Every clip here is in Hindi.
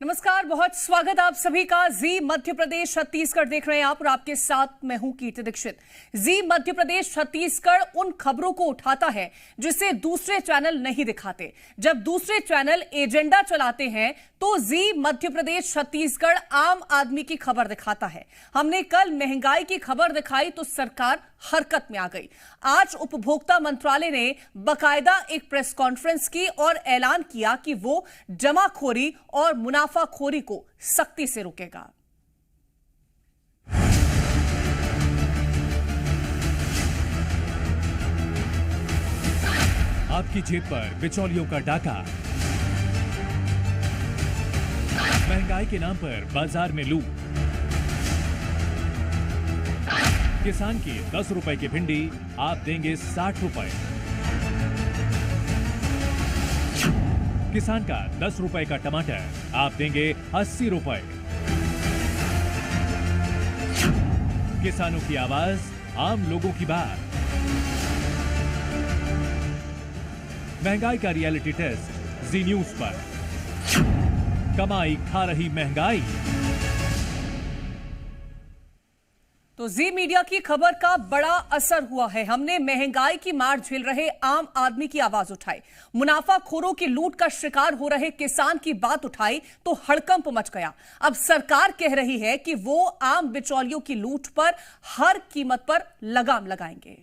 नमस्कार, बहुत स्वागत आप सभी का। जी मध्य प्रदेश छत्तीसगढ़ देख रहे हैं आप और आपके साथ मैं हूं कीर्ति दीक्षित। जी मध्य प्रदेश छत्तीसगढ़ उन खबरों को उठाता है जिसे दूसरे चैनल नहीं दिखाते। जब दूसरे चैनल एजेंडा चलाते हैं तो जी मध्य प्रदेश छत्तीसगढ़ आम आदमी की खबर दिखाता है। हमने कल महंगाई की खबर दिखाई तो सरकार हरकत में आ गई। आज उपभोक्ता मंत्रालय ने बाकायदा एक प्रेस कॉन्फ्रेंस की और ऐलान किया कि वो जमाखोरी और मुनाफाखोरी को सख्ती से रोकेगा। आपकी जेब पर बिचौलियों का डाका, महंगाई के नाम पर बाजार में लूट, किसान की 10 रुपए की भिंडी आप देंगे 60 रुपए, किसान का 10 रुपए का टमाटर आप देंगे 80 रुपए। किसानों की आवाज, आम लोगों की बात। महंगाई का रियलिटी टेस्ट जी न्यूज पर। कमाई खा रही महंगाई। तो जी मीडिया की खबर का बड़ा असर हुआ है। हमने महंगाई की मार झेल रहे आम आदमी की आवाज उठाई, मुनाफाखोरों की लूट का शिकार हो रहे किसान की बात उठाई तो हड़कंप मच गया। अब सरकार कह रही है कि वो आम बिचौलियों की लूट पर हर कीमत पर लगाम लगाएंगे।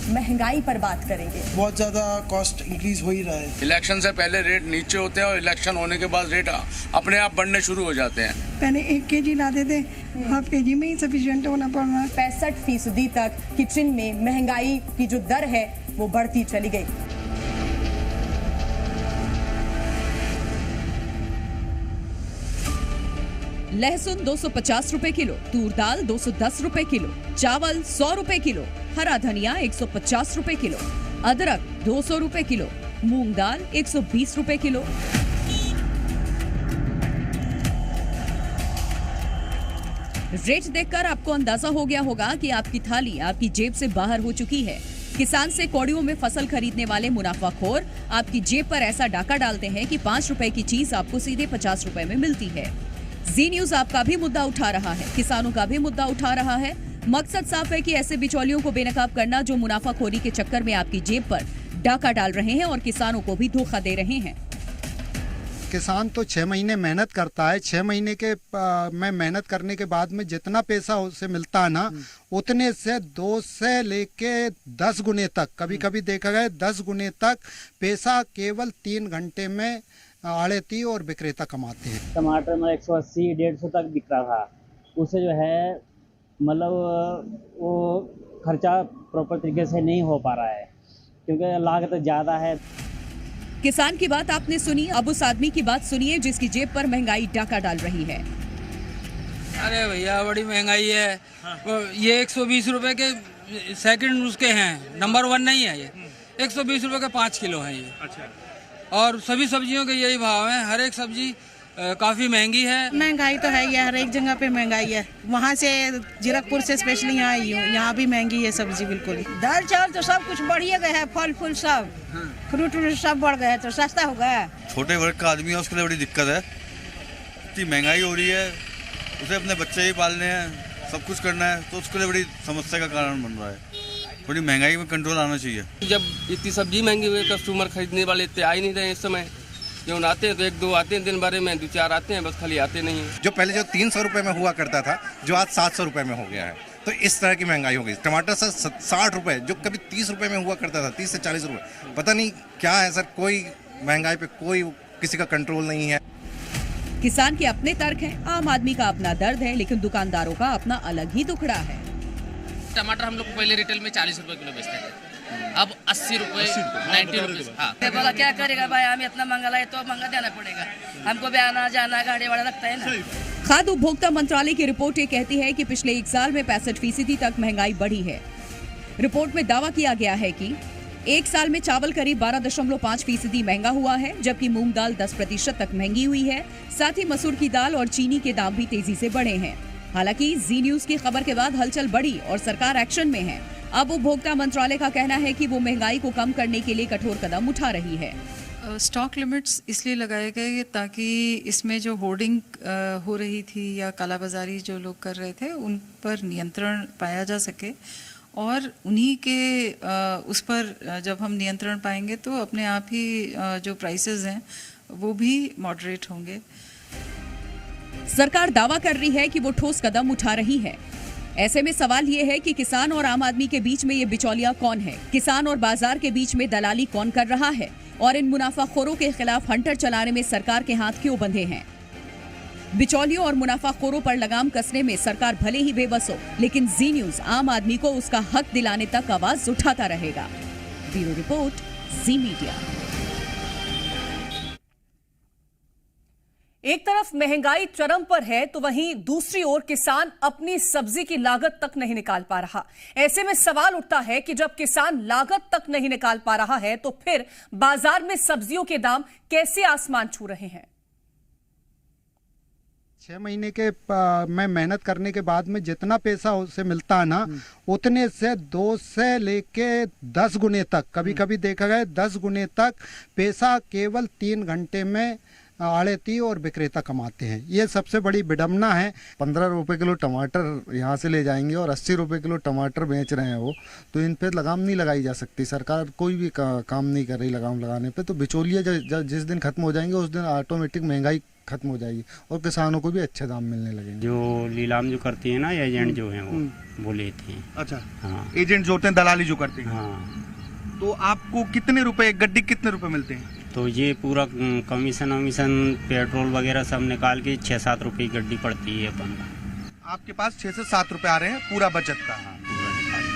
महंगाई पर बात करेंगे। बहुत ज्यादा कॉस्ट इंक्रीज हो ही रहा है। इलेक्शन से पहले रेट नीचे होते हैं और इलेक्शन होने के बाद रेट अपने आप बढ़ने शुरू हो जाते हैं। पहले 1 केजी लाते थे, हाफ केजी में ही सफिशिएंट होना पड़ रहा है। 65% तक किचन में महंगाई की जो दर है वो बढ़ती चली गई। लहसुन 250 रुपए किलो, तूर दाल 210 रुपए किलो, चावल 100 रुपए किलो, हरा धनिया 150 रुपए किलो, अदरक 200 रुपए किलो, मूंग दाल 120 रुपए किलो। रेट देखकर आपको अंदाजा हो गया होगा कि आपकी थाली आपकी जेब से बाहर हो चुकी है। किसान से कौड़ियों में फसल खरीदने वाले मुनाफाखोर आपकी जेब पर ऐसा डाका डालते हैं कि 5 रुपए की चीज आपको सीधे 50 रुपए में मिलती है। जी न्यूज आपका भी मुद्दा उठा रहा है, किसानों का भी मुद्दा उठा रहा है। मकसद साफ है कि ऐसे बिचौलियों को बेनकाब करना जो मुनाफाखोरी के चक्कर में आपकी जेब पर डाका डाल रहे हैं और किसानों को भी धोखा दे रहे हैं। किसान तो 6 महीने मेहनत करता है। 6 महीने के में मेहनत करने के बाद में जितना पैसा उसे मिलता है ना, उतने से 2 से लेके 10 गुने तक, कभी कभी देखा गया 10 गुने तक पैसा केवल 3 घंटे में आड़ती और विक्रेता कमाते हैं। टमाटर में 180-150 तक बिक रहा था, उसे जो है मतलब वो खर्चा प्रॉपर तरीके से नहीं हो पा रहा है क्योंकि लागत ज़्यादा है। किसान की बात आपने सुनी, अब उस आदमी की बात सुनिए जिसकी जेब पर महंगाई डाका डाल रही है। अरे भैया बड़ी महंगाई है। ये 120 रुपए के सेकंड उसके हैं, नंबर 1 नहीं है। ये 120 रुपए के 5 किलो है ये। अच्छा। और सभी सब्जियों के यही भाव हैं। हर एक सब्जी काफी महंगी है। महंगाई तो है ही है, हर एक जगह पे महंगाई है। वहाँ से जीरकपुर से स्पेशली यहाँ आई हूँ, यहाँ भी महंगी है सब्जी बिल्कुल ही। दाल चावल तो सब कुछ बढ़िया गए हैं, फल फूल सब, फ्रूट सब बढ़ गए तो सस्ता हो गया। छोटे वर्ग का आदमी है उसके लिए बड़ी दिक्कत है। इतनी महंगाई हो रही है, उसे अपने बच्चे ही पालने हैं, सब कुछ करना है, तो उसके लिए बड़ी समस्या का कारण बन रहा है। थोड़ी महंगाई में कंट्रोल आना चाहिए। जब इतनी सब्जी महंगी हुई, कस्टमर खरीदने वाले इतने आ ही नहीं रहे इस समय। जो आते हैं तो 1-2 आते हैं दिन भर में, 2-4 आते हैं, बस खाली आते नहीं हैं। जो पहले जो 300 रुपए में हुआ करता था, जो आज 700 रुपए में हो गया है, तो इस तरह की महंगाई हो गई। टमाटर सर 60 रुपए, जो कभी 30 रुपए में हुआ करता था, 30 से 40 रुपए। पता नहीं क्या है सर, कोई महंगाई पे कोई किसी का कंट्रोल नहीं है। किसान के अपने तर्क हैं, आम आदमी का अपना दर्द है, लेकिन दुकानदारों का अपना अलग ही दुखड़ा है। टमाटर हम लोग पहले रिटेल में 40 रुपए किलो बेचते थे, अब 80 रुपए 90 रुपए। हाँ, बोला क्या करेगा भाई, हमें इतना महंगा लाए तो महंगा देना पड़ेगा हमको भी, आना जाना गाड़ी वाला लगता है ना। खाद्य उपभोक्ता मंत्रालय की रिपोर्ट ये कहती है कि पिछले 1 साल में 65% तक महंगाई बढ़ी है। रिपोर्ट में दावा किया गया है कि 1 साल में चावल करीब 12.5% महंगा हुआ है, जबकि मूंग दाल 10% तक महंगी हुई है। साथ ही मसूर की दाल और चीनी के दाम भी तेजी से बढ़े हैं। हालांकि जी न्यूज की खबर के बाद हलचल बढ़ी और सरकार एक्शन में है। अब उपभोक्ता मंत्रालय का कहना है कि वो महंगाई को कम करने के लिए कठोर कदम उठा रही है। स्टॉक लिमिट्स इसलिए लगाए गए ताकि इसमें जो होर्डिंग हो रही थी या कालाबाजारी जो लोग कर रहे थे उन पर नियंत्रण पाया जा सके, और उन्हीं के उस पर जब हम नियंत्रण पाएंगे तो अपने आप ही जो प्राइसेस हैं वो भी मॉडरेट होंगे। सरकार दावा कर रही है कि वो ठोस कदम उठा रही है। ऐसे में सवाल ये है कि किसान और आम आदमी के बीच में ये बिचौलिया कौन है, किसान और बाजार के बीच में दलाली कौन कर रहा है, और इन मुनाफाखोरों के खिलाफ हंटर चलाने में सरकार के हाथ क्यों बंधे हैं। बिचौलियों और मुनाफाखोरों पर लगाम कसने में सरकार भले ही बेबस हो, लेकिन जी न्यूज आम आदमी को उसका हक दिलाने तक आवाज उठाता रहेगा। ब्यूरो रिपोर्ट, जी मीडिया। एक तरफ महंगाई चरम पर है तो वहीं दूसरी ओर किसान अपनी सब्जी की लागत तक नहीं निकाल पा रहा। ऐसे में सवाल उठता है कि जब किसान लागत तक नहीं निकाल पा रहा है तो फिर बाजार में सब्जियों के दाम कैसे आसमान छू रहे हैं। 6 महीने के मैं मेहनत करने के बाद में जितना पैसा उससे मिलता है ना, उतने से 2 से लेके 10 गुने तक, कभी कभी देखा गया 10 गुने तक पैसा केवल 3 घंटे में आड़ती और विक्रेता कमाते हैं। ये सबसे बड़ी विडम्बना है। 15 रुपए किलो टमाटर यहाँ से ले जाएंगे और 80 रुपए किलो टमाटर बेच रहे हैं वो, तो इन पे लगाम नहीं लगाई जा सकती। सरकार कोई भी काम नहीं कर रही लगाम लगाने पे। तो बिचौलिए जिस दिन खत्म हो जाएंगे उस दिन ऑटोमेटिक महंगाई खत्म हो जाएगी और किसानों को भी अच्छे दाम मिलने लगेंगे। जो नीलाम जो करती है ना एजेंट जो है वो लेते हैं। अच्छा, हाँ, एजेंट जो होते हैं, दलाली जो करते हैं। हाँ। तो आपको कितने रुपए, एक गड्डी कितने रुपए मिलते हैं? तो ये पूरा कमीशन वमीशन पेट्रोल वगैरह सब निकाल के 6-7 रुपए की गड्डी पड़ती है अपन को। आपके पास 6 से 7 रुपए आ रहे हैं पूरा बचत का?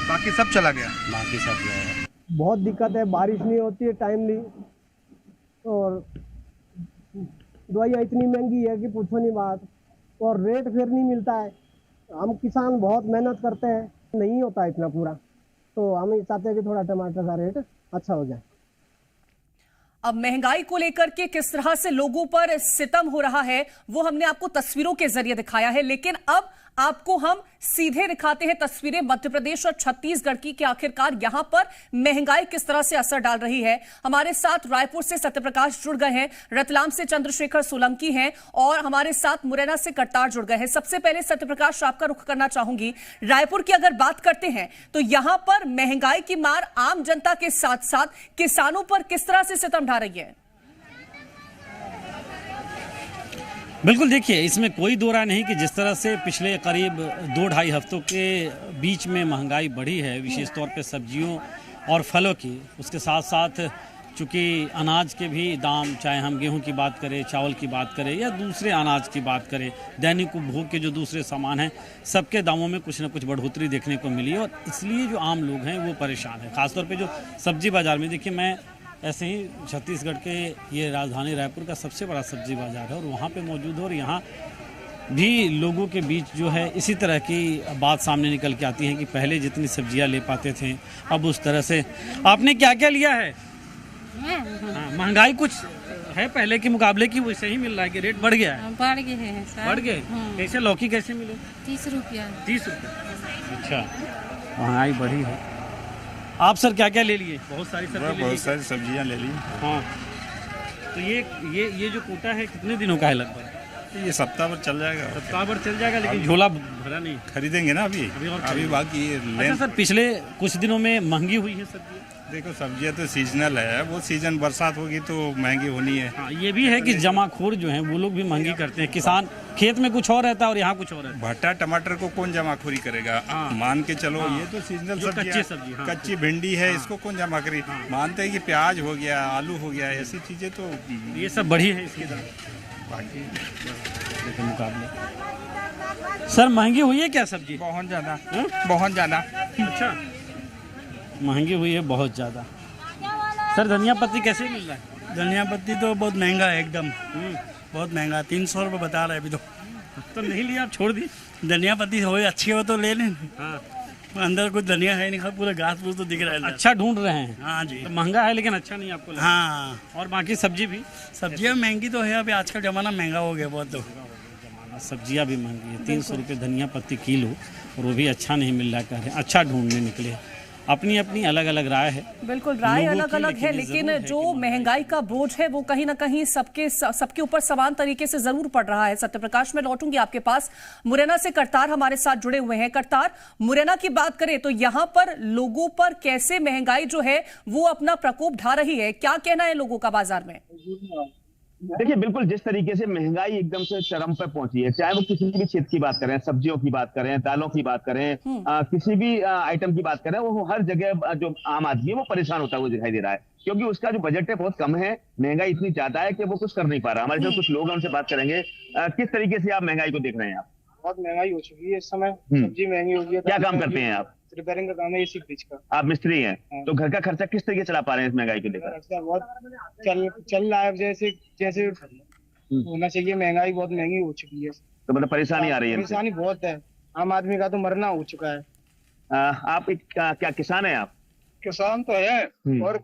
बाकी सब चला गया? बाकी सब गया। बहुत दिक्कत है, बारिश नहीं होती है टाइमली, और दवाइयाँ इतनी महंगी है कि पूछो नहीं बात, और रेट फिर नहीं मिलता है। हम किसान बहुत मेहनत करते हैं, नहीं होता इतना पूरा, तो हम चाहते हैं कि थोड़ा टमाटर का रेट अच्छा हो जाए। अब महंगाई को लेकर के किस तरह से लोगों पर सितम हो रहा है वो हमने आपको तस्वीरों के जरिए दिखाया है, लेकिन अब आपको हम सीधे दिखाते हैं तस्वीरें मध्य प्रदेश और छत्तीसगढ़ की कि आखिरकार यहां पर महंगाई किस तरह से असर डाल रही है। हमारे साथ रायपुर से सत्यप्रकाश जुड़ गए हैं, रतलाम से चंद्रशेखर सोलंकी हैं और हमारे साथ मुरैना से करतार जुड़ गए हैं। सबसे पहले सत्यप्रकाश आपका रुख करना चाहूंगी। रायपुर की अगर बात करते हैं तो यहां पर महंगाई की मार आम जनता के साथ साथ किसानों पर किस तरह से सितम ढा रही है। बिल्कुल, देखिए इसमें कोई दो राय नहीं कि जिस तरह से पिछले करीब 2-2.5 हफ्तों के बीच में महंगाई बढ़ी है, विशेष तौर पे सब्जियों और फलों की, उसके साथ साथ चूँकि अनाज के भी दाम, चाहे हम गेहूं की बात करें, चावल की बात करें या दूसरे अनाज की बात करें, दैनिक उपभोग के जो दूसरे सामान हैं, सबके दामों में कुछ न कुछ बढ़ोतरी देखने को मिली और इसलिए जो आम लोग हैं वो परेशान हैं। खासतौर पर जो सब्जी बाज़ार में, देखिए मैं ऐसे ही छत्तीसगढ़ के ये राजधानी रायपुर का सबसे बड़ा सब्जी बाज़ार है और वहाँ पे मौजूद है और यहाँ भी लोगों के बीच जो है इसी तरह की बात सामने निकल के आती है कि पहले जितनी सब्जियाँ ले पाते थे अब उस तरह से। आपने क्या क्या लिया है? हाँ, महंगाई कुछ है पहले के मुकाबले की वैसे ही मिल रहा है कि रेट बढ़ गया है? बढ़ गए हैं सर। बढ़ गए? कैसे लौकी कैसे मिले? 30 रुपया। 30 रुपये। अच्छा, महंगाई बढ़ी है। आप सर क्या क्या ले लिए? बहुत सारी सब्जियां ले ली। हाँ, तो ये जो कोटा है कितने दिनों का है लगभग? ये सप्ताह भर चल जाएगा। सप्ताह भर चल जाएगा, लेकिन झोला भरा नहीं। खरीदेंगे ना अभी बाकी अच्छा सर, पिछले कुछ दिनों में महंगी हुई है सब्जी? देखो सब्जियां तो सीजनल है, वो सीजन बरसात होगी तो महंगी होनी है। हाँ, ये भी है कि जमाखोर जो हैं वो लोग भी महंगी करते हैं। किसान खेत में कुछ और रहता है और यहाँ कुछ और रहता है। भट्टा टमाटर को कौन जमाखोरी करेगा? मान के चलो, ये तो सीजनल कच्ची सब्जी, कच्ची भिंडी है, इसको कौन जमा करी? मानते हैं कि प्याज हो गया, आलू हो गया, ऐसी चीजें तो ये सब बढ़ी है इसके बाकी के मुकाबले। सर महंगी हुई है क्या सब्जी? बहुत ज़्यादा, बहुत ज़्यादा। अच्छा, महंगी हुई है बहुत ज़्यादा। सर धनिया पत्ती कैसे मिल रहा है? धनिया पत्ती तो बहुत महंगा है एकदम, बहुत महंगा। 300 रुपये बता रहे हैं अभी तो नहीं लिया, आप छोड़ दी? धनिया पत्ती हो अच्छी हो तो ले लें। हाँ, अंदर कुछ धनिया है नहीं, पूरा घास फूस तो दिख रहा है। अच्छा ढूंढ रहे हैं? हाँ जी। तो महंगा है लेकिन अच्छा नहीं आपको लगा? हाँ। और बाकी सब्जी भी? सब्जियाँ महंगी तो है, अभी आज का ज़माना महंगा हो गया बहुत। तो सब्जियां भी महंगी है, 300 रुपये धनिया पत्ती किलो, और वो भी अच्छा नहीं मिल रहा, कह रहे हैं अच्छा ढूंढने निकले। अपनी अपनी अलग अलग राय है, बिल्कुल राय अलग अलग है, लेकिन जो महंगाई का बोझ है वो कहीं ना कहीं सबके ऊपर समान तरीके से जरूर पड़ रहा है। सत्यप्रकाश, मैं लौटूंगी आपके पास। मुरैना से करतार हमारे साथ जुड़े हुए हैं। करतार, मुरैना की बात करें तो यहाँ पर लोगों पर कैसे महंगाई जो है वो अपना प्रकोप ढा रही है, क्या कहना है लोगों का बाजार में? देखिए, बिल्कुल जिस तरीके से महंगाई एकदम से चरम पर पहुंची है, चाहे वो किसी भी क्षेत्र की बात करें, सब्जियों की बात करें, दालों की बात करें, किसी भी आइटम की बात करें, वो हर जगह जो आम आदमी है वो परेशान होता हुआ दिखाई दे रहा है, क्योंकि उसका जो बजट है बहुत कम है। महंगाई इतनी ज्यादा है कि वो कुछ कर नहीं पा रहा। हमारे जो कुछ लोग हैं उनसे बात करेंगे। किस तरीके से आप महंगाई को देख रहे हैं? आप बहुत महंगाई हो चुकी है इस समय, सब्जी महंगी हो गई है। क्या काम करते हैं आप? रिपेयरिंग का काम है, एसी फ्रिज का। आप मिस्त्री हैं, तो घर का खर्चा किस तरीके से चला पा रहे हैं इस महंगाई को लेकर? बहुत चल रहा है, जैसे जैसे होना चाहिए। महंगाई बहुत महंगी हो चुकी है, तो मतलब परेशानी आ रही है? परेशानी बहुत है, आम आदमी का तो मरना हो चुका है। आप क्या किसान हैं आप? किसान तो है, और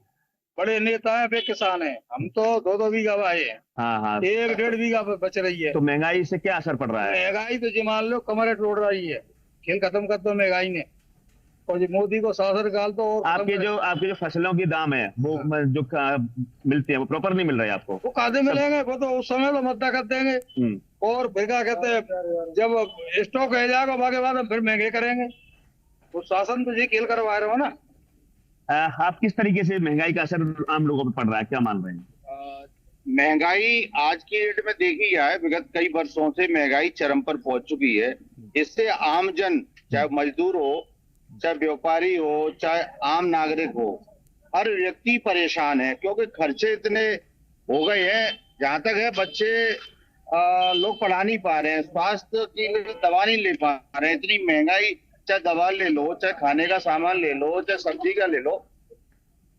बड़े नेता हैं वे किसान हैं। हम तो 2-2 बीघा वाए हैं। हाँ, 1-1.5 बीघा बच रही है। तो महंगाई से क्या असर पड़ रहा है? महंगाई तो जी मान लो कमर तोड़ रही है, खेल खत्म कर दो महंगाई ने। और मोदी को शासन काल तो आपके जो फसलों के दाम है वो जो मिलते हैं वो प्रॉपर नहीं मिल रहे आपको? वो कादे मिलेंगे, वो तो उस समय तो मद्दा कर देंगे, और फिर क्या कहते हैं, जब स्टॉक रह जाएगा बाकी बाद हम फिर महंगे करेंगे। वो शासन तो जी खेल करवा रहे हो ना। आप किस तरीके से महंगाई का असर आम लोगों पर पड़ रहा है, क्या मान रहे हैं? महंगाई आज की डेट में देखी जाए, विगत कई वर्षों से महंगाई चरम पर पहुंच चुकी है। इससे आम जन, चाहे मजदूर हो, चाहे व्यापारी हो, चाहे आम नागरिक हो, हर व्यक्ति परेशान है, क्योंकि खर्चे इतने हो गए हैं। जहां तक है बच्चे लोग पढ़ा नहीं पा रहे हैं, स्वास्थ्य की दवा नहीं ले पा रहे हैं। इतनी महंगाई, चाहे दवा ले लो, चाहे खाने का सामान ले लो, चाहे सब्जी का ले लो,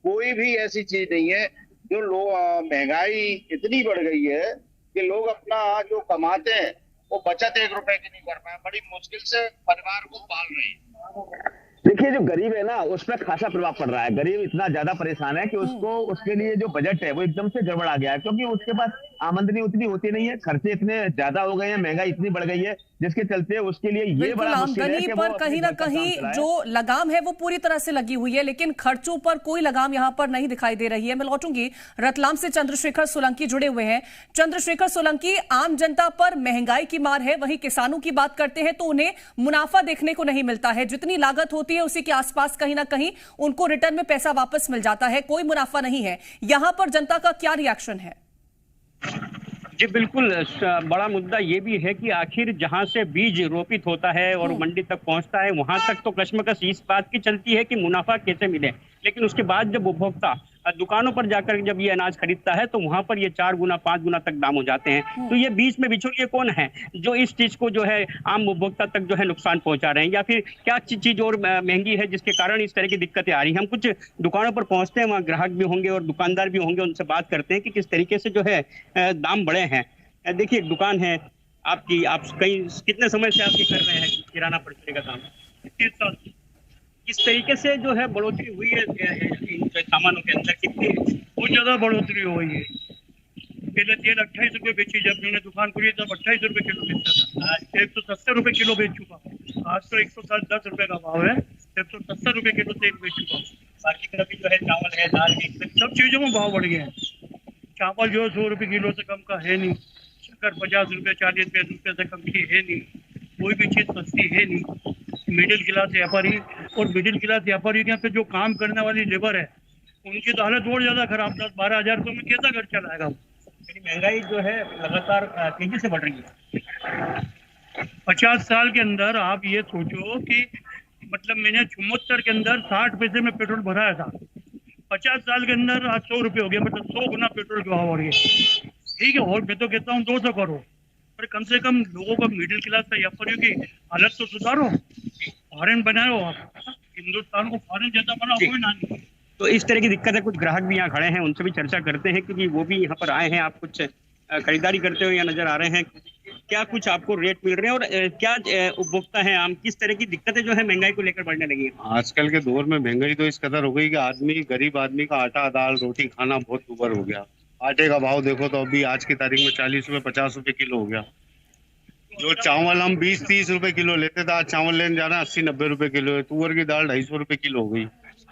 कोई भी ऐसी चीज नहीं है जो लोग, महंगाई इतनी बढ़ गई है कि लोग अपना जो कमाते हैं वो बचत 1 रुपए की नहीं कर पाए, बड़ी मुश्किल से परिवार को पाल रहे हैं। देखिए, जो गरीब है ना उस पर खासा प्रभाव पड़ रहा है। गरीब इतना ज्यादा परेशान है कि उसके लिए जो बजट है वो एकदम से गड़बड़ आ गया है, क्योंकि उसके पास आमदनी उतनी होती नहीं है, खर्चे इतने ज्यादा हो गए हैं, महंगाई इतनी बढ़ गई है, जिसके चलते उसके लिए ये बड़ा मुश्किल है कि पर कहीं ना कहीं जो लगाम है वो पूरी तरह से लगी हुई है, लेकिन खर्चों पर कोई लगाम यहाँ पर नहीं दिखाई दे रही है। मैं लौटूंगी, रतलाम से चंद्रशेखर सोलंकी जुड़े हुए हैं। चंद्रशेखर सोलंकी, आम जनता पर महंगाई की मार है, वहीं किसानों की बात करते हैं तो उन्हें मुनाफा देखने को नहीं मिलता है। जितनी लागत होती है उसी के आसपास कहीं ना कहीं उनको रिटर्न में पैसा वापस मिल जाता है, कोई मुनाफा नहीं है। यहां पर जनता का क्या रिएक्शन है? जी बिल्कुल, बड़ा मुद्दा ये भी है कि आखिर जहां से बीज रोपित होता है और मंडी तक पहुंचता है वहां तक तो कश्मकश इस बात की चलती है कि मुनाफा कैसे मिले, लेकिन उसके बाद जब उपभोक्ता दुकानों पर जाकर जब ये अनाज खरीदता है तो वहां पर ये 4 गुना 5 गुना तक दाम हो जाते हैं। तो ये बीच में बिचौलिए कौन है जो इस चीज को जो है आम उपभोक्ता तक जो है नुकसान पहुंचा रहे हैं, या फिर क्या चीज और महंगी है जिसके कारण इस तरह की दिक्कतें आ रही हैं? हम कुछ दुकानों पर पहुंचते हैं, वहाँ ग्राहक भी होंगे और दुकानदार भी होंगे, उनसे बात करते हैं कि किस तरीके से जो है दाम बढ़े हैं। देखिए, एक दुकान है आपकी, आप कितने समय से आपकी कर रहे हैं किराना पड़ने का काम? 30 साल। किस तरीके से जो है बढ़ोतरी हुई है इन सामानों के अंदर? कितनी बहुत ज्यादा बढ़ोतरी हुई है। पहले तेल 28 रुपये बेची, जब मैंने दुकान खोली तब 28 रुपये किलो बेचता था, आज 170 रुपये किलो बेच चुका। आज तो 110 रुपये का भाव है, 170 रुपये किलो तेल बेच चुका। बाकी का भी जो है चावल है, दाल है, सब चीजों में भाव बढ़ गए हैं। चावल जो है 100 रुपये किलो से कम का है नहीं, शक्कर 50 रुपये 40 रुपये से कम की है नहीं, कोई भी चीज सस्ती है नहीं। मिडिल क्लास व्यापारी और मिडिल क्लास व्यापारी के यहाँ पे जो काम करने वाली लेबर है उनकी तो हालत और ज्यादा खराब। 10-12 हज़ार रुपये में कैसा घर चलाएगा? महंगाई जो है लगातार तेजी से बढ़ रही है। 50 साल के अंदर आप ये सोचो कि मतलब मैंने 74 के अंदर 60 पैसे में पेट्रोल भराया था, 50 साल के अंदर आज 100 रुपये हो गया, मतलब 100 गुना पेट्रोल के भाव बढ़ गए। ठीक है, और मैं तो कहता हूँ 200 करो, पर कम से कम लोगों को मिडिल क्लास व्यापारियों की हालत तो सुधारो, फॉरेन बनाओ, आप हिंदुस्तान को फॉरेन जैसा बनाओ, कोई ना नहीं। तो इस तरह की दिक्कत है। कुछ ग्राहक भी यहाँ खड़े हैं, उनसे भी चर्चा करते हैं क्योंकि वो भी यहाँ पर आए हैं। आप कुछ खरीदारी करते हुए यहाँ नजर आ रहे हैं, क्या कुछ आपको रेट मिल रहे हैं और क्या उपभोक्ता है आम, किस तरह की दिक्कतें जो है महंगाई को लेकर बढ़ने लगी है? आजकल के दौर में महंगाई तो इस कदर हो गई कि गरीब आदमी का आटा दाल रोटी खाना बहुत ऊपर हो गया। आटे का भाव देखो तो अभी आज की तारीख में 40 रुपये 50 रुपये किलो हो गया। जो चावल हम 20-30 रुपए किलो लेते थे, आज चावल लेने जाना 80-90 रुपए किलो है। तुअर की दाल 250 रुपए किलो हो गई।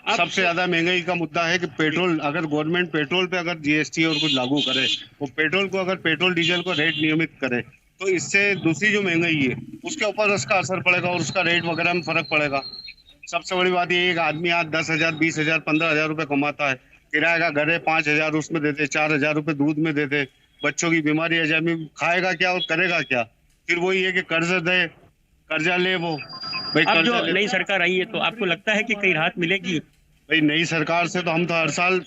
सबसे ज्यादा महंगाई का मुद्दा है कि पेट्रोल, अगर गवर्नमेंट पेट्रोल पे अगर जीएसटी और कुछ लागू करे, वो पेट्रोल को अगर पेट्रोल डीजल को रेट नियमित करे, तो इससे दूसरी जो महंगाई है उसके ऊपर उसका असर पड़ेगा और उसका रेट वगैरह में फर्क पड़ेगा। सबसे बड़ी बात ये है कि आदमी आज 10,000, 20,000, 15,000 रुपए कमाता है, किराए का घर है 5,000 उसमें देते, 4,000 रुपए दूध में देते, बच्चों की बीमारी है, जब खाएगा क्या और करेगा क्या? फिर वही है कि कर्जा ले वो भाई। अब जो नई सरकार आई है तो आपको लगता है कि कहीं राहत मिलेगी? भाई नई सरकार से तो हम तो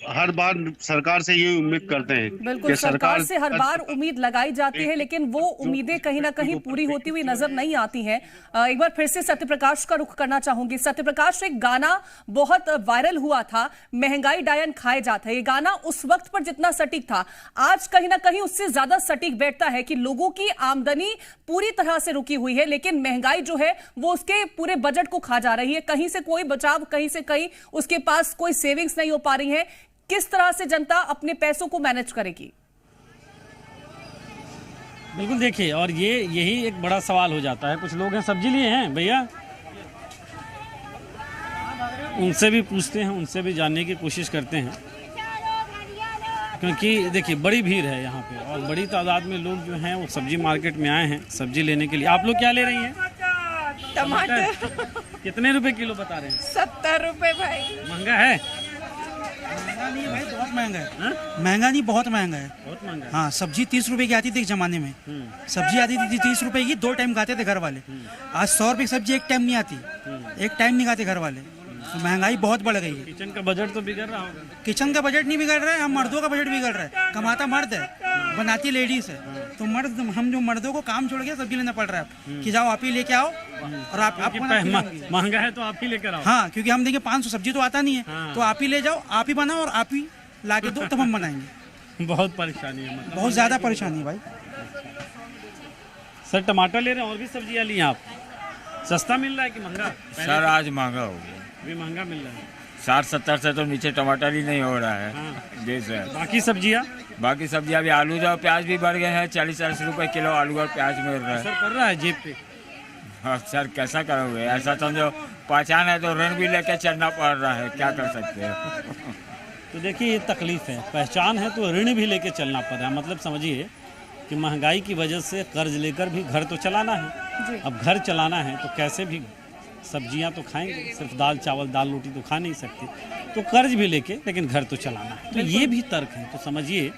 हर बार सरकार से ये उम्मीद करते हैं। बिल्कुल, सरकार से हर बार उम्मीद लगाई जाती है, लेकिन वो उम्मीदें कहीं ना कहीं पूरी होती हुई नजर नहीं आती हैं। एक बार फिर से सत्यप्रकाश का रुख करना चाहूंगी। सत्यप्रकाश, एक गाना बहुत वायरल हुआ था, महंगाई डायन खाए जाता है। ये गाना उस वक्त पर जितना सटीक था, आज कहीं ना कहीं उससे ज्यादा सटीक बैठता है कि लोगों की आमदनी पूरी तरह से रुकी हुई है, लेकिन महंगाई जो है वो उसके पूरे बजट को खा जा रही है। कहीं से कोई बचाव, कहीं से कहीं उसके पास कोई सेविंग्स नहीं हो पा रही है। किस तरह से जनता अपने पैसों को मैनेज करेगी? बिल्कुल, देखिए, और यही एक बड़ा सवाल हो जाता है। कुछ लोग हैं सब्जी लिए हैं भैया, उनसे भी पूछते हैं, उनसे भी जानने की कोशिश करते हैं, क्योंकि देखिए बड़ी भीड़ है यहाँ पे और बड़ी तादाद में लोग जो हैं वो सब्जी मार्केट में आए हैं सब्जी लेने के लिए। आप लोग क्या ले रही हैं? टमाटर। कितने रुपए किलो बता रहे हैं? 70 रुपए भाई। महंगा है? महंगा नहीं भाई, बहुत महंगा है। महंगा नहीं, बहुत महंगा है। बहुत महंगा है। हाँ, सब्जी 30 रुपए की आती थी एक जमाने में। सब्जी आती थी 30 रुपए की, 2 टाइम खाते थे घर वाले। आज 100 रुपए की सब्जी एक टाइम नहीं आती, एक टाइम नहीं खाते घर वाले। तो महंगाई बहुत बढ़ गई है। किचन का बजट तो बिगड़ रहा होगा। किचन का बजट नहीं बिगड़ रहा है, हम मर्दों का बजट बिगड़ रहा है। कमाता मर्द है, बनाती लेडीज है, तो हम जो मर्दों को काम छोड़ के सब्जी लेना पड़ रहा है कि जाओ आप ही लेके आओ और आप महंगा है तो आप ही लेकर आओ। हाँ, क्योंकि हम देखिए 500 सब्जी तो आता नहीं है, तो आप ही ले जाओ, आप ही बनाओ और आप ही ला के दो, तब हम बनाएंगे। बहुत परेशानी है, मतलब बहुत ज्यादा परेशानी है भाई। सर टमाटर ले रहे हैं, और भी सब्जियां ली आप? सस्ता मिल रहा है कि महंगा? सर आज महंगा हो गया, भी महंगा मिल रहा है। 60-70 से तो नीचे टमाटर ही नहीं हो रहा है देश में। बाकी सब्जियां भी आलू और प्याज भी बढ़ गए हैं, 40-40 रुपए किलो आलू और प्याज मिल रहा है। सर कर रहा है जेब पे? हाँ सर, कैसा करोगे? ऐसा समझो पहचान है तो ऋण भी लेके चलना पड़ रहा है, क्या कर सकते हैं। तो देखिए ये तकलीफ है, पहचान है तो ऋण भी लेके चलना पड़ रहा है। मतलब समझिए कि महंगाई की वजह से कर्ज लेकर भी घर तो चलाना है। अब घर चलाना है तो कैसे भी सब्जियां तो खाएंगे, सिर्फ दाल चावल दाल रोटी तो खा नहीं सकते, तो कर्ज भी लेके लेकिन घर तो चलाना है। तो ये भी तर्क है। तो समझिए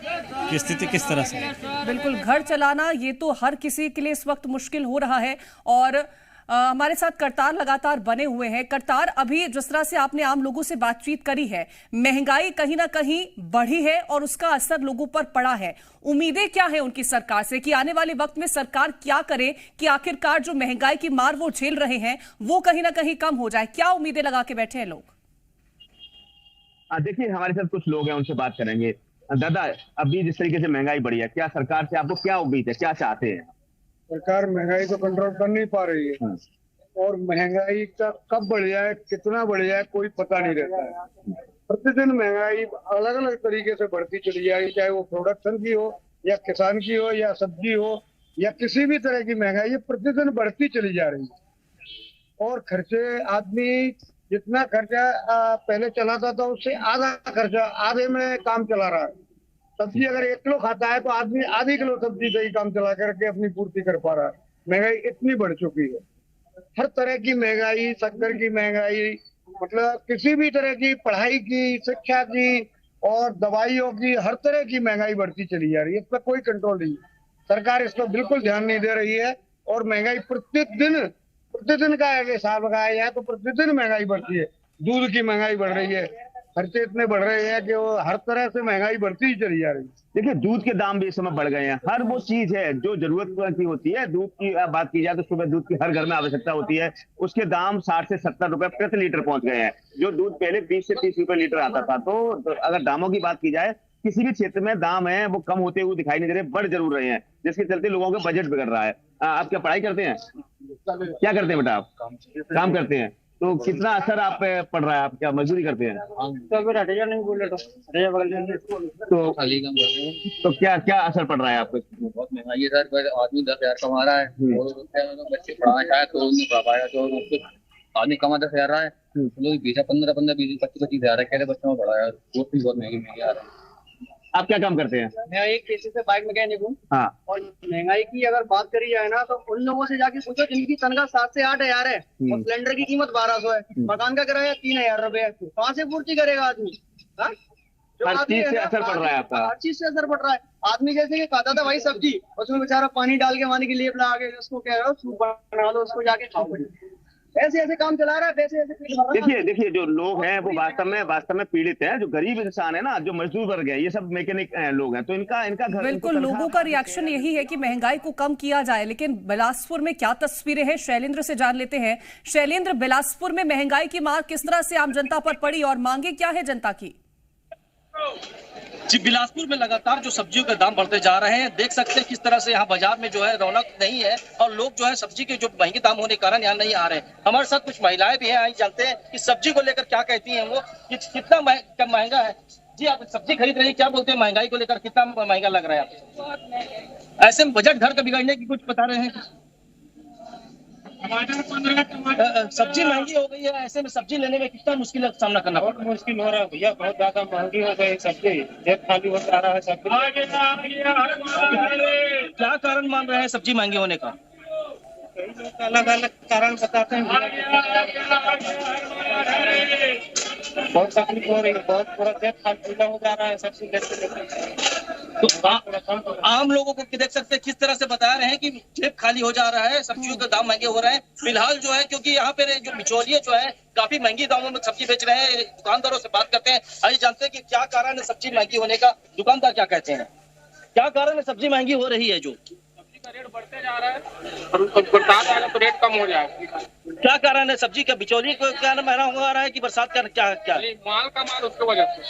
कि स्थिति किस तरह से है। बिल्कुल, घर चलाना ये तो हर किसी के लिए इस वक्त मुश्किल हो रहा है। और हमारे साथ करतार लगातार बने हुए हैं। करतार, अभी जिस तरह से आपने आम लोगों से बातचीत करी है, महंगाई कहीं ना कहीं बढ़ी है और उसका असर लोगों पर पड़ा है। उम्मीदें क्या है उनकी सरकार से कि आने वाले वक्त में सरकार क्या करे कि आखिरकार जो महंगाई की मार वो झेल रहे हैं वो कहीं ना कहीं कम हो जाए? क्या उम्मीदें लगा के बैठे हैं लोग? देखिए हमारे साथ कुछ लोग हैं, उनसे बात करेंगे। दादा, अभी जिस तरीके से महंगाई बढ़ी है, क्या सरकार से आपको क्या उम्मीद है, क्या चाहते हैं? सरकार महंगाई को कंट्रोल कर नहीं पा रही है और महंगाई का कब बढ़ जाए, कितना बढ़ जाए, कोई पता नहीं रहता है। प्रतिदिन महंगाई अलग अलग तरीके से बढ़ती चली जा रही, चाहे वो प्रोडक्शन की हो या किसान की हो या सब्जी हो या किसी भी तरह की महंगाई, प्रतिदिन बढ़ती चली जा रही है। और खर्चे, आदमी जितना खर्चा पहले चलाता था उससे आधा खर्चा, आधे में काम चला रहा है। सब्जी अगर 1 किलो खाता है तो आदमी आधी किलो सब्जी से ही काम चला करके अपनी पूर्ति कर पा रहा है। महंगाई इतनी बढ़ चुकी है, हर तरह की महंगाई, शक्कर की महंगाई, मतलब किसी भी तरह की, पढ़ाई की, शिक्षा की और दवाइयों की, हर तरह की महंगाई बढ़ती चली जा रही है। इस पर कोई कंट्रोल नहीं, सरकार इस पर बिल्कुल ध्यान नहीं दे रही है। और महंगाई प्रतिदिन का हिसाब लगाया जाए तो प्रतिदिन महंगाई बढ़ती है। दूध की महंगाई बढ़ रही है, खर्चे इतने बढ़ रहे हैं कि वो हर तरह से महंगाई बढ़ती ही चली जा रही है। देखिए दूध के दाम भी इस समय बढ़ गए हैं। हर वो चीज है जो जरूरत की होती है, दूध की बात की जाए तो सुबह दूध की हर घर में आवश्यकता होती है, उसके दाम 60 से 70 रुपए प्रति लीटर पहुंच गए हैं। जो दूध पहले 20 से 30 रुपए लीटर आता था, तो अगर दामों की बात की जाए, किसी भी क्षेत्र में दाम है वो कम होते हुए दिखाई नहीं दे रहे, बढ़ जरूर रहे हैं, जिसके चलते लोगों का बजट बिगड़ रहा है। आप क्या पढ़ाई करते हैं? क्या करते हैं बेटा आप? काम करते हैं। तो कितना असर आप पे पड़ रहा है? आप क्या मजदूरी करते हैं? तो फिर हटेगा नहीं बोले तो क्या क्या असर पड़ रहा है आपको? बहुत महंगाई है सर, आदमी 10,000 कमा रहा है और बच्चे पढ़ा शायद तो नहीं पढ़ा पाएगा, तो आदमी कमा 10,000 रहा है, लोग 15, 20, 25 हज़ार है, बच्चों में पढ़ा है, वो भी बहुत महंगे आ रहे हैं। आप क्या काम करते हैं? मैं एक पेशे से बाइक मैकेनिक हूँ। हाँ। और महंगाई की अगर बात करी जाए ना, तो उन लोगों से जाके पूछो जिनकी तनख्वाह 7 से 8 हज़ार है और सिलेंडर की कीमत 1200 है, मकान का किराया 3,000 रुपए है, कहाँ से पूर्ति करेगा आदमी? हर चीज से असर पड़ रहा है आपका? हर चीज से असर पड़ रहा है। आदमी जैसे कि खाता था भाई सब्जी, उसमें बेचारा पानी डाल के पानी की लेप लगा के उसको कह रहे हो सूप बना लो, उसको जाके खाओ। ऐसे ऐसे काम चला रहा है, पैसे ऐसे। देखिए जो लोग हैं वो वास्तव में पीड़ित हैं। जो गरीब इंसान है ना, जो मजदूर वर्ग है, ये सब मैकेनिक लोग हैं, तो इनका घर बिल्कुल लोगों का रिएक्शन यही है कि महंगाई को कम किया जाए। लेकिन बिलासपुर में क्या तस्वीरें हैं, शैलेंद्र से जान लेते हैं। शैलेंद्र, बिलासपुर में महंगाई की मार किस तरह से आम जनता पर पड़ी और मांगे क्या है जनता की? जी, बिलासपुर में लगातार जो सब्जियों के दाम बढ़ते जा रहे हैं, देख सकते हैं किस तरह से यहाँ बाजार में जो है रौनक नहीं है और लोग जो है सब्जी के जो महंगे दाम होने के कारण यहाँ नहीं आ रहे हैं। हमारे साथ कुछ महिलाएं भी हैं, आई जानते हैं कि सब्जी को लेकर क्या कहती हैं वो, कितना महंगा है। जी, आप सब्जी खरीद रही हैं, क्या बोलते हैं महंगाई को लेकर, कितना महंगा लग रहा है आपको? ऐसे में बजट घर का बिगड़ने की कुछ बता रहे हैं। सब्जी महंगी हो गई है, ऐसे में सब्जी लेने में कितना मुश्किल का सामना करना पड़ रहा है? बहुत मुश्किल हो रहा है भैया, बहुत ज्यादा महंगी हो गई सब्जी, जेब खाली हो जा रहा है सब। क्या कारण मान रहे हैं सब्जी महंगी होने का? अलग अलग कारण बताते हैं। बहुत तकलीफ हो रही है, बहुत पूरा जेब खाली हो जा रहा है सब्जी लेते। तो आम लोगों को देख सकते हैं किस तरह से बता रहे हैं कि जेब खाली हो जा रहा है, सब्जियों के दाम महंगे हो रहे हैं फिलहाल जो है, क्योंकि यहाँ पे जो बिचौलिए जो है काफी महंगी दामों में सब्जी बेच रहे हैं। दुकानदारों से बात करते हैं, आइए जानते हैं कि क्या कारण है सब्जी महंगी होने का। दुकानदार क्या कहते हैं, क्या कारण है सब्जी महंगी हो रही है? जो सब्जी का रेट बढ़ते जा रहा है और बरसात आएगा तो रेट कम हो जाएगा। क्या कारण है सब्जी का? बिचौलिए को क्या महंगा हो रहा है कि बरसात का क्या माल का माल, उसकी वजह से।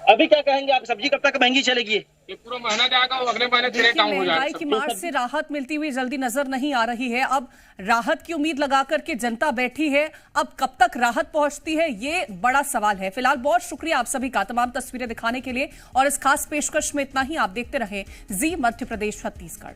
अभी क्या कहेंगे आप, सब्जी कब तक महंगी चलेगी? ये पूरा महीना जाएगा, अगले महीने से डाउन हो जाएगा। महंगाई की मार से राहत मिलती हुई जल्दी नजर नहीं आ रही है। अब राहत की उम्मीद लगा करके जनता बैठी है, अब कब तक राहत पहुंचती है ये बड़ा सवाल है। फिलहाल बहुत शुक्रिया आप सभी का तमाम तस्वीरें दिखाने के लिए और इस खास पेशकश में इतना ही। आप देखते रहे जी मध्य प्रदेश छत्तीसगढ़।